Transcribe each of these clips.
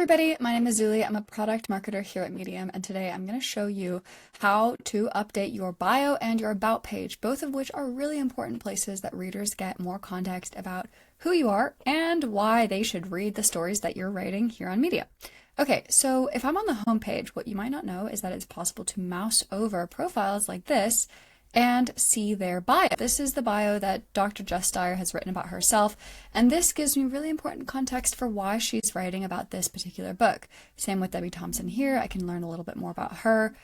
everybody, my name is Zuli. I'm a product marketer here at Meidum, and today I'm going to show you how to update your bio and your about page, both of which are really important places that readers get more context about who you are and why they should read the stories that you're writing here on Meidum. Okay, so if I'm on the home page, what you might not know is that it's possible to mouse over profiles like this and see their bio. This is the bio that Dr. Jess Dyer has written about herself, and this gives me really important context for why she's writing about this particular book. Same with Debbie Thompson here. I can learn a little bit more about her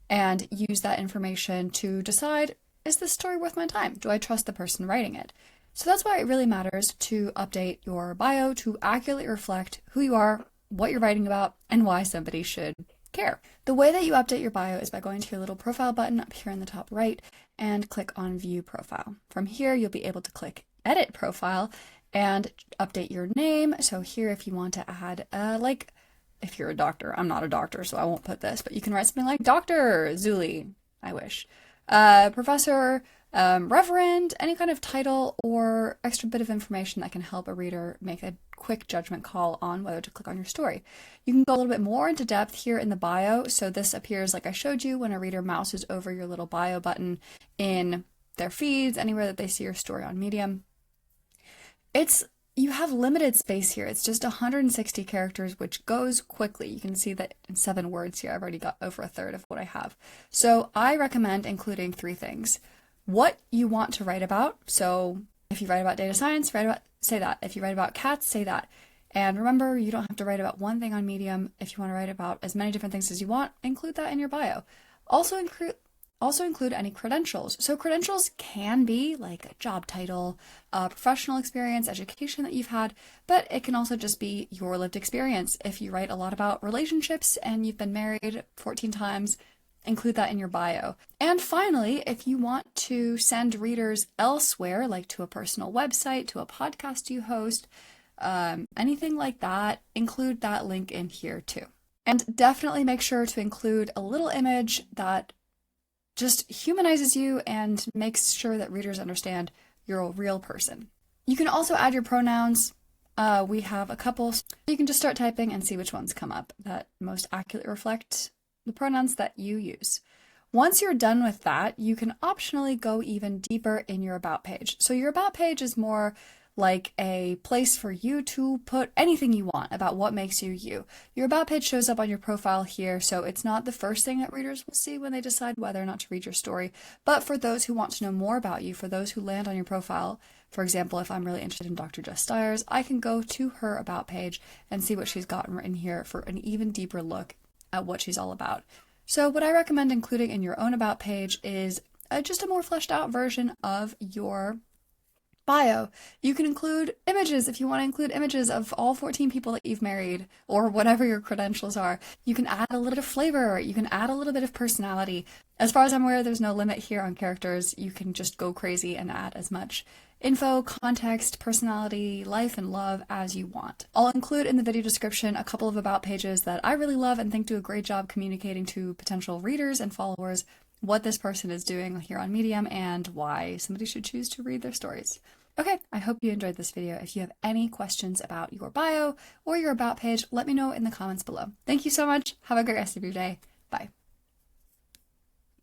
and use that information to decide, is this story worth my time? Do I trust the person writing it? So that's why it really matters to update your bio to accurately reflect who you are, what you're writing about, and why somebody should care. The way that you update your bio is by going to your little profile button up here in the top right and click on View Profile. From here, you'll be able to click Edit Profile and update your name. So here, if you want to add, if you're a doctor, I'm not a doctor, so I won't put this, but you can write something like Dr. Zuli, I wish, Professor, Reverend, any kind of title or extra bit of information that can help a reader make a quick judgment call on whether to click on your story. You can go a little bit more into depth here in the bio. So this appears like I showed you when a reader mouses over your little bio button in their feeds, anywhere that they see your story on Meidum. You have limited space here. It's just 160 characters, which goes quickly. You can see that in 7 words here, I've already got over a third of what I have. So I recommend including 3 things. What you want to write about. So if you write about data science, say that. If you write about cats, say that. And remember, you don't have to write about one thing on Meidum. If you want to write about as many different things as you want, include that in your bio. Also include any credentials. So credentials can be like a job title, professional experience, education that you've had, but it can also just be your lived experience. If you write a lot about relationships and you've been married 14 times, include that in your bio. And finally, if you want to send readers elsewhere, like to a personal website, to a podcast you host, anything like that, include that link in here too. And definitely make sure to include a little image that just humanizes you and makes sure that readers understand you're a real person. You can also add your pronouns. We have a couple. You can just start typing and see which ones come up that most accurately reflect the pronouns that you use. Once you're done with that, you can optionally go even deeper in your about page. So your about page is more like a place for you to put anything you want about what makes you you. Your about page shows up on your profile here, so it's not the first thing that readers will see when they decide whether or not to read your story. But for those who want to know more about you, for those who land on your profile, for example, if I'm really interested in Dr. Jess Dyer's, I can go to her about page and see what she's got written here for an even deeper look at what she's all about. So what I recommend including in your own about page is just a more fleshed out version of your bio. You can include images if you want to include images of all 14 people that you've married or whatever your credentials are. You can add a little bit of flavor. You can add a little bit of personality. As far as I'm aware, there's no limit here on characters. You can just go crazy and add as much info, context, personality, life, and love as you want. I'll include in the video description a couple of about pages that I really love and think do a great job communicating to potential readers and followers what this person is doing here on Meidum and why somebody should choose to read their stories. Okay, I hope you enjoyed this video. If you have any questions about your bio or your about page, let me know in the comments below. Thank you so much. Have a great rest of your day. Bye.